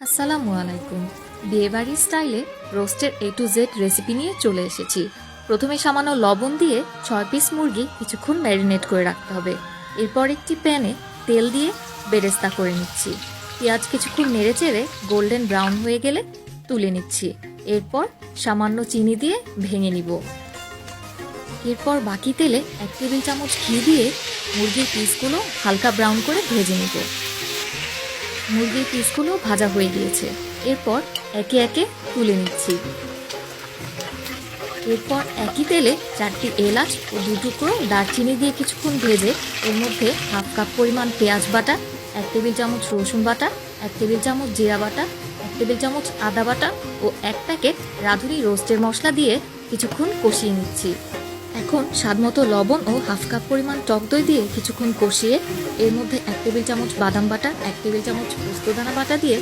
আসসালামু আলাইকুম। বিয়েবাড়ির স্টাইলে রোস্টের A to Z রেসিপি নিয়ে চলে এসেছি। প্রথমে সামান্য লবণ দিয়ে 6 পিস মুরগি কিছুক্ষণ ম্যারিনেট করে রাখতে হবে। এরপর একটি প্যানে তেল দিয়ে বেরেস্তা করে নিচ্ছি। পেঁয়াজ কিছুক্ষণ নেড়েচেড়ে গোল্ডেন ব্রাউন হয়ে গেলে তুলে নিচ্ছি। এরপর সামান্য চিনি দিয়ে ভেঙে নিব। এরপর বাকি তেলে 1 টেবিল চামচ ঘি দিয়ে মুরগির পিসগুলো হালকা ব্রাউন করে ভেজে নিব। মুরগির পিসগুলো ভাজা হয়ে গিয়েছে। এরপর একে একে তুলে নিচ্ছি। এরপর একই তেলে 4টি এলাচ ও 2 টুকরো দারচিনি দিয়ে কিছুক্ষণ ভেজে এর মধ্যে হাফ কাপ পরিমাণ পেঁয়াজ বাটা, 1 টেবিল চামচ রসুন বাটা, 1 টেবিল চামচ জিরা বাটা, 1 টেবিল চামচ আদা বাটা ও 1 প্যাকেট রাঁধুনি রোস্টের মশলা দিয়ে কিছুক্ষণ কষিয়ে নিচ্ছি। এখন স্বাদমতো লবণ ও হাফ কাপ পরিমাণ টক দই দিয়ে কিছুক্ষণ কষিয়ে এর মধ্যে 1 টেবিল চামচ বাদাম বাটা, 1 টেবিল চামচ পোস্তদানা বাটা দিয়ে